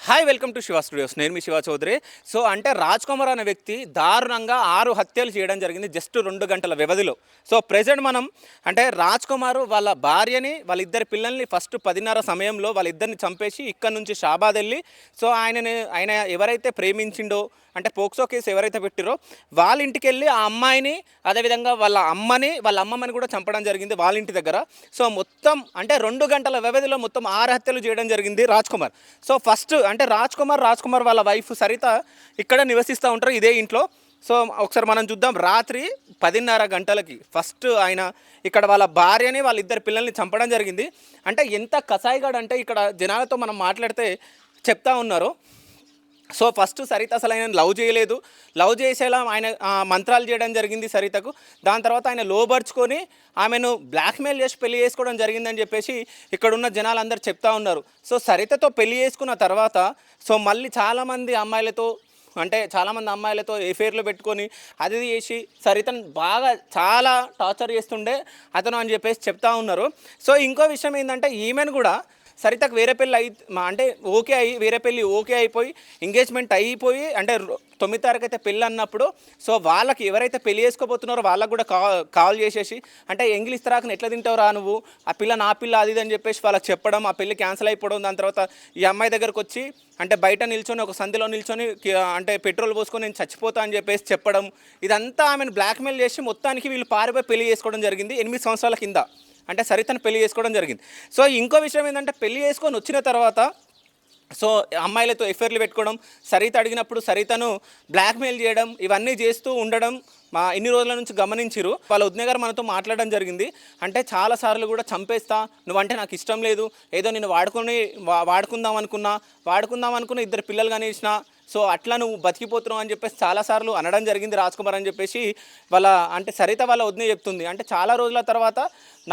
Hi welcome to Shiva studios. నేను మీ Shiva Chowdary. So అంటే రాజ్ కుమార్ అనే వ్యక్తి దారుణంగా 6 హత్యలు చేయడం జరిగింది జస్ట్ 2 గంటల వ్యవధిలో. సో ప్రెజెంట్ మనం అంటే రాజ్ కుమార్ వాళ్ళ భార్యని వాళ్ళిద్దరి పిల్లల్ని ఫస్ట్ 10:30 సమయంలో వాళ్ళిద్దరిని చంపేసి ఇక్కడ నుంచి షాబాద్ వెళ్ళి సో ఆయన ఎవరైతే ప్రేమించిండో అంటే పోక్సో కేసు ఎవరైతే పెట్టిరో వాళ్ళ ఇంటికి వెళ్ళి ఆ అమ్మాయిని అదేవిధంగా వాళ్ళ అమ్మమ్మని కూడా చంపడం జరిగింది వాళ్ళ ఇంటి దగ్గర. సో మొత్తం అంటే 2 గంటల వ్యవధిలో మొత్తం 6 హత్యలు చేయడం జరిగింది రాజ్ కుమార్. సో ఫస్ట్ అంటే రాజ్ కుమార్ వాళ్ళ వైఫ్ సరిత ఇక్కడ నివసిస్తూ ఉంటారు ఇదే ఇంట్లో. సో ఒకసారి మనం చూద్దాం. రాత్రి 10:30 గంటలకి ఫస్ట్ ఆయన ఇక్కడ వాళ్ళ భార్యని వాళ్ళిద్దరు పిల్లల్ని చంపడం జరిగింది. అంటే ఎంత కసాయిగాడు అంటే ఇక్కడ జనాలతో మనం మాట్లాడితే చెప్తా ఉన్నారు. సో ఫస్ట్ సరిత అసలు ఆయన లవ్ చేసేలా ఆయన మంత్రాలు చేయడం జరిగింది సరితకు. దాని తర్వాత ఆయన లోబర్చుకొని ఆమెను బ్లాక్మెయిల్ చేసి పెళ్లి చేసుకోవడం జరిగిందని చెప్పేసి ఇక్కడున్న జనాలందరూ చెప్తా ఉన్నారు. సో సరితతో పెళ్లి చేసుకున్న తర్వాత సో మళ్ళీ చాలామంది అమ్మాయిలతో ఎఫైర్లు పెట్టుకొని అది చేసి సరితను బాగా చాలా టార్చర్ చేస్తుండే అతను అని చెప్పేసి చెప్తా ఉన్నారు. సో ఇంకో విషయం ఏంటంటే ఈమెను కూడా సరితకు వేరే పెళ్ళి వేరే పెళ్ళి ఓకే అయిపోయి ఎంగేజ్మెంట్ అయిపోయి అంటే 9 తారీఖు అయితే పెళ్ళి అన్నప్పుడు సో వాళ్ళకి ఎవరైతే పెళ్లి చేసుకోబోతున్నారో వాళ్ళకు కూడా కాల్ చేసేసి అంటే ఎంగిలి ఇస్తరాకుని ఎట్లా తింటావురా నువ్వు, ఆ పిల్ల నా పిల్ల అది అని చెప్పేసి వాళ్ళకి చెప్పడం, ఆ పెళ్లి క్యాన్సిల్ అయిపోవడం. దాని తర్వాత ఈ అమ్మాయి దగ్గరకు వచ్చి అంటే బయట నిల్చొని ఒక సంధిలో నిల్చొని అంటే పెట్రోల్ పోసుకొని నేను చచ్చిపోతా అని చెప్పేసి చెప్పడం, ఇదంతా ఆమెను బ్లాక్మెయిల్ చేసి మొత్తానికి వీళ్ళు పారిపోయి పెళ్లి చేసుకోవడం జరిగింది 8 సంవత్సరాల కింద. అంటే సరితను పెళ్లి చేసుకోవడం జరిగింది. సో ఇంకో విషయం ఏంటంటే పెళ్లి చేసుకొని వచ్చిన తర్వాత సో అమ్మాయిలతో ఎఫైర్లు పెట్టుకోవడం, సరిత అడిగినప్పుడు సరితను బ్లాక్మెయిల్ చేయడం, ఇవన్నీ చేస్తూ ఉండడం ఇన్ని రోజుల నుంచి గమనించిరు. వాళ్ళ వదిన గారు మనతో మాట్లాడడం జరిగింది. అంటే చాలాసార్లు కూడా చంపేస్తా, నువ్వంటే నాకు ఇష్టం లేదు, ఏదో నేను వాడుకుందాం అనుకున్న 2 పిల్లలు కానీ ఇచ్చిన, సో అట్లా నువ్వు బతికిపోతున్నావు అని చెప్పేసి చాలాసార్లు అనడం జరిగింది రాజ్ కుమార్ అని చెప్పేసి అంటే సరిత వాళ్ళ వదిన చెప్తుంది. అంటే చాలా రోజుల తర్వాత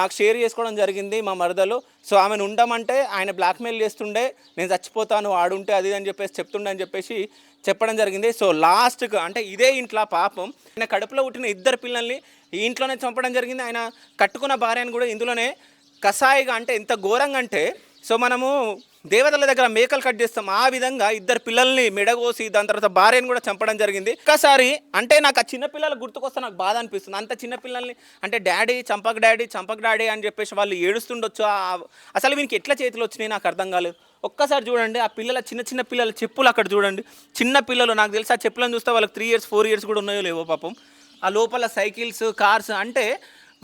నాకు షేర్ చేసుకోవడం జరిగింది మా మరదలు. సో ఆమెను ఉండమంటే ఆయన బ్లాక్మెయిల్ చేస్తుండే, నేను చచ్చిపోతాను ఆడుంటే అది అని చెప్పేసి చెప్తుండే అని చెప్పేసి చెప్పడం జరిగింది. సో లాస్ట్కి అంటే ఇదే ఇంట్లో పాపం ఆయన కడుపులో పుట్టిన 2 పిల్లల్ని ఈ ఇంట్లోనే చంపడం జరిగింది. ఆయన కట్టుకున్న భార్యను కూడా ఇందులోనే కసాయిగా అంటే ఎంత ఘోరంగా అంటే సో మనము దేవతల దగ్గర మేకలు కట్ చేస్తాం ఆ విధంగా 2 పిల్లల్ని మెడగోసి దాని తర్వాత భార్యను కూడా చంపడం జరిగింది. ఒక్కసారి అంటే నాకు ఆ చిన్నపిల్లలు గుర్తుకొస్తే నాకు బాధ అనిపిస్తుంది. అంత చిన్నపిల్లల్ని అంటే చంపక డాడీ అని చెప్పేసి వాళ్ళు ఏడుస్తుండొచ్చు. అసలు వీనికి ఎట్లా చేతులు వచ్చినాయి నాకు అర్థం కాలేదు. ఒక్కసారి చూడండి ఆ పిల్లల చిన్న పిల్లల చెప్పులు అక్కడ చూడండి. చిన్న పిల్లలు నాకు తెలిసి ఆ చెప్పులను చూస్తే వాళ్ళకి 3 years 4 years కూడా ఉన్నాయో లేవో పాపం. ఆ లోపల సైకిల్స్ కార్స్ అంటే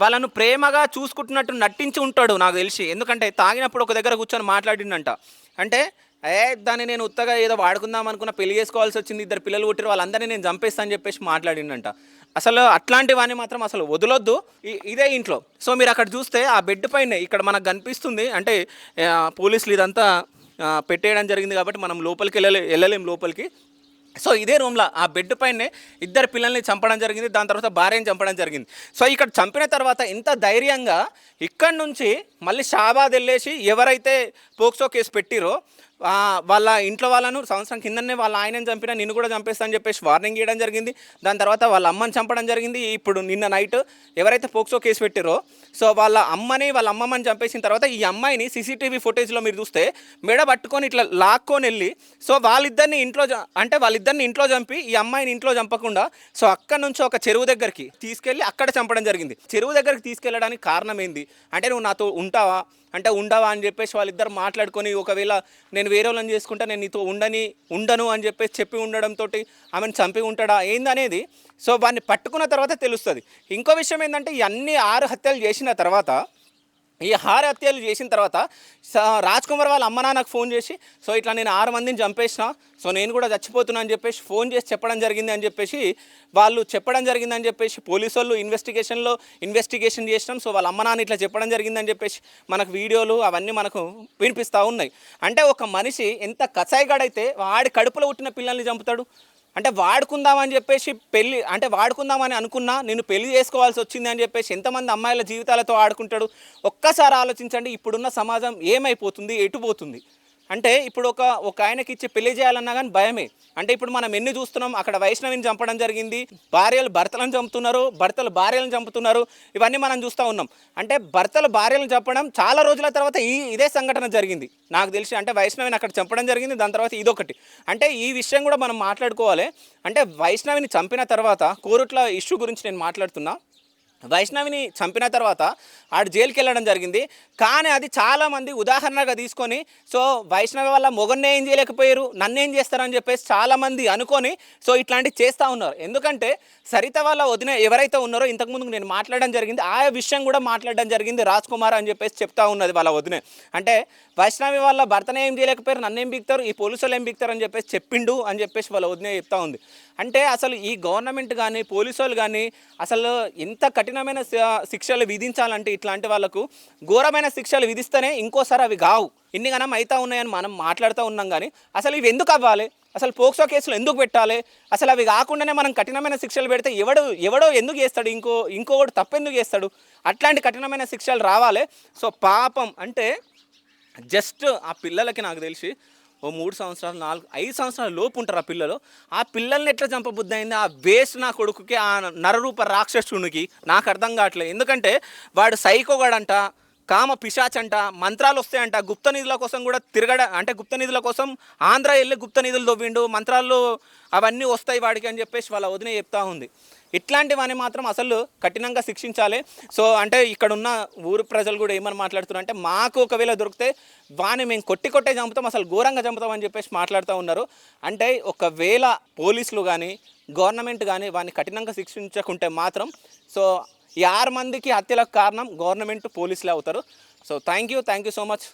వాళ్ళను ప్రేమగా చూసుకుంటున్నట్టు నటించి ఉంటాడు నాకు తెలిసి. ఎందుకంటే తాగినప్పుడు ఒక దగ్గర కూర్చొని మాట్లాడిండంట. అంటే దాన్ని నేను ఉత్తగా ఏదో వాడుకుందాం అనుకున్న, పెళ్లి చేసుకోవాల్సి వచ్చింది, 2 పిల్లలు పుట్టిరు, వాళ్ళందరినీ నేను చంపేస్తా అని చెప్పేసి మాట్లాడిండంట. అసలు అట్లాంటివన్నీ మాత్రం అసలు వదలొద్దు ఇదే ఇంట్లో. సో మీరు అక్కడ చూస్తే ఆ బెడ్ పైన ఇక్కడ మనకు కనిపిస్తుంది. అంటే పోలీసులు ఇదంతా పెట్టేయడం జరిగింది కాబట్టి మనం లోపలికి వెళ్ళలేం లోపలికి. సో ఇదే రూమ్లో ఆ బెడ్ పైనే 2 పిల్లల్ని చంపడం జరిగింది, దాని తర్వాత భార్యని చంపడం జరిగింది. సో ఇక్కడ చంపిన తర్వాత ఎంత ధైర్యంగా ఇక్కడి నుంచి మళ్ళీ షాబాద్ వెళ్ళేసి ఎవరైతే పోక్సో కేసు పెట్టిరో వాళ్ళ ఇంట్లో వాళ్ళను సంవత్సరం కిందనే వాళ్ళ ఆయనని చంపినా నిన్ను కూడా చంపేస్తా అని చెప్పేసి వార్నింగ్ ఇవ్వడం జరిగింది. దాని తర్వాత వాళ్ళ అమ్మని చంపడం జరిగింది. ఇప్పుడు నిన్న నైట్ ఎవరైతే పోక్సో కేసు పెట్టిరో సో వాళ్ళ అమ్మమ్మని చంపేసిన తర్వాత ఈ అమ్మాయిని సీసీటీవీ ఫుటేజ్లో మీరు చూస్తే మెడ పట్టుకొని ఇట్లా లాక్కొని వెళ్ళి సో వాళ్ళిద్దరిని ఇంట్లో చంపి ఈ అమ్మాయిని ఇంట్లో చంపకుండా సో అక్కడ నుంచి ఒక చెరువు దగ్గరికి తీసుకెళ్ళి అక్కడ చంపడం జరిగింది. చెరువు దగ్గరికి తీసుకెళ్ళడానికి కారణం ఏంది అంటే నువ్వు నాతో ఉండవా అని చెప్పేసి వాళ్ళిద్దరు మాట్లాడుకొని ఒకవేళ నేను వేరే వాళ్ళని చేసుకుంటా నేను నీతో ఉండను అని చెప్పి ఉండడంతో ఆమెను చంపి ఉంటాడా ఏందనేది సో వాడిని పట్టుకున్న తర్వాత తెలుస్తుంది. ఇంకో విషయం ఏంటంటే ఈ అన్ని 6 హత్యలు చేసిన తర్వాత రాజ్ కుమార్ వాళ్ళ అమ్మ నాన్నకు ఫోన్ చేసి సో ఇట్లా నేను 6 మందిని చంపేసిన, సో నేను కూడా చచ్చిపోతున్నా అని చెప్పేసి ఫోన్ చేసి చెప్పడం జరిగింది అని చెప్పేసి పోలీసు వాళ్ళు ఇన్వెస్టిగేషన్ చేసినాం. సో వాళ్ళ అమ్మ నాన్న ఇట్లా చెప్పడం జరిగిందని చెప్పేసి మనకు వీడియోలు అవన్నీ మనకు వినిపిస్తూ ఉన్నాయి. అంటే ఒక మనిషి ఎంత కసాయిగాడైతే వాడి కడుపులో పుట్టిన పిల్లల్ని చంపుతాడు. అంటే వాడుకుందామని అనుకున్నా నేను పెళ్లి చేసుకోవాల్సి వచ్చింది అని చెప్పేసి ఎంతమంది అమ్మాయిల జీవితాలతో ఆడుకుంటాడు. ఒక్కసారి ఆలోచించండి, ఇప్పుడున్న సమాజం ఏమైపోతుంది, ఎటు పోతుంది. అంటే ఇప్పుడు ఒక ఆయనకి ఇచ్చి పెళ్లి చేయాలన్నా కానీ భయమే. అంటే ఇప్పుడు మనం ఎన్ని చూస్తున్నాం, అక్కడ వైష్ణవిని చంపడం జరిగింది, భార్యలు భర్తలను చంపుతున్నారు, భర్తలు భార్యలను చంపుతున్నారు, ఇవన్నీ మనం చూస్తూ ఉన్నాం. అంటే భర్తలు భార్యలను చంపడం చాలా రోజుల తర్వాత ఇదే సంఘటన జరిగింది నాకు తెలిసి. అంటే వైష్ణవిని అక్కడ చంపడం జరిగింది, దాని తర్వాత ఇదొకటి. అంటే ఈ విషయం కూడా మనం మాట్లాడుకోవాలి. అంటే వైష్ణవిని చంపిన తర్వాత కోరుట్ల ఇష్యూ గురించి నేను మాట్లాడుతున్నా. వైష్ణవిని చంపిన తర్వాత ఆడు జైలుకి వెళ్ళడం జరిగింది. కానీ అది చాలామంది ఉదాహరణగా తీసుకొని, సో వైష్ణవి వల్ల మొగన్నే ఏం చేయలేకపోయారు, నన్నేం చేస్తారని చెప్పేసి చాలామంది అనుకొని సో ఇట్లాంటివి చేస్తూ ఉన్నారు. ఎందుకంటే సరిత వాళ్ళ వదిన ఎవరైతే ఉన్నారో ఇంతకుముందు నేను మాట్లాడడం జరిగింది, ఆ విషయం కూడా మాట్లాడడం జరిగింది. రాజ్ కుమార్ అని చెప్పేసి చెప్తా ఉన్నది వాళ్ళ వదినే. అంటే వైష్ణవి వాళ్ళ భర్తనే ఏం చేయలేకపోయారు, నన్నేం బిగుతారు, ఈ పోలీసులు ఏం బిగుతారు అని చెప్పేసి చెప్పిండు అని చెప్పేసి వాళ్ళ వదినే చెప్తా ఉంది. అంటే అసలు ఈ గవర్నమెంట్ కానీ పోలీసు వాళ్ళు కానీ అసలు ఎంత కఠినమైన శిక్షలు విధించాలంటే ఇట్లాంటి వాళ్ళకు ఘోరమైన శిక్షలు విధిస్తేనే ఇంకోసారి అవి కావు. ఇన్ని గణం అవుతా ఉన్నాయని మనం మాట్లాడుతూ ఉన్నాం, కానీ అసలు ఇవి ఎందుకు అవ్వాలి, అసలు పోక్సో కేసులు ఎందుకు పెట్టాలి, అసలు అవి కాకుండానే మనం కఠినమైన శిక్షలు పెడితే ఎవడో ఎందుకు చేస్తాడు, ఇంకోటి తప్పెందుకు చేస్తాడు, అట్లాంటి కఠినమైన శిక్షలు రావాలి. సో పాపం అంటే జస్ట్ ఆ పిల్లలకి నాకు తెలిసి ఓ 3 సంవత్సరాలు 5 సంవత్సరాల లోపు ఉంటారు ఆ పిల్లలు. ఆ పిల్లల్ని ఎట్లా చంపబుద్ధి అయింది ఆ వేస్ట్ నా కొడుకుకి, ఆ నరరూప రాక్షసునికి నాకు అర్థం కావట్లేదు. ఎందుకంటే వాడు సైకోగాడంట, కామ పిశాచంట, మంత్రాలు వస్తాయంట, గుప్త నిధుల కోసం కూడా అంటే గుప్త నిధుల కోసం ఆంధ్ర వెళ్ళి గుప్త నిధులు తవ్విండు, మంత్రాలు అవన్నీ వస్తాయి వాడికి అని చెప్పేసి వాళ్ళ వదిన చెప్తా ఉంది. ఇట్లాంటివన్నీ మాత్రం అసలు కఠినంగా శిక్షించాలి. సో అంటే ఇక్కడ ఉన్న ఊరు ప్రజలు కూడా ఏమని మాట్లాడుతున్నారు అంటే, మాకు ఒకవేళ దొరికితే వాని మేము కొట్టే చంపుతాం, అసలు ఘోరంగా చంపుతాం అని చెప్పేసి మాట్లాడుతూ ఉన్నారు. అంటే ఒకవేళ పోలీసులు కానీ గవర్నమెంట్ కానీ వాడిని కఠినంగా శిక్షించకుంటే మాత్రం సో ఈ 6 మందికి హత్యలకు కారణం గవర్నమెంట్ పోలీసులే అవుతారు. So thank you so much.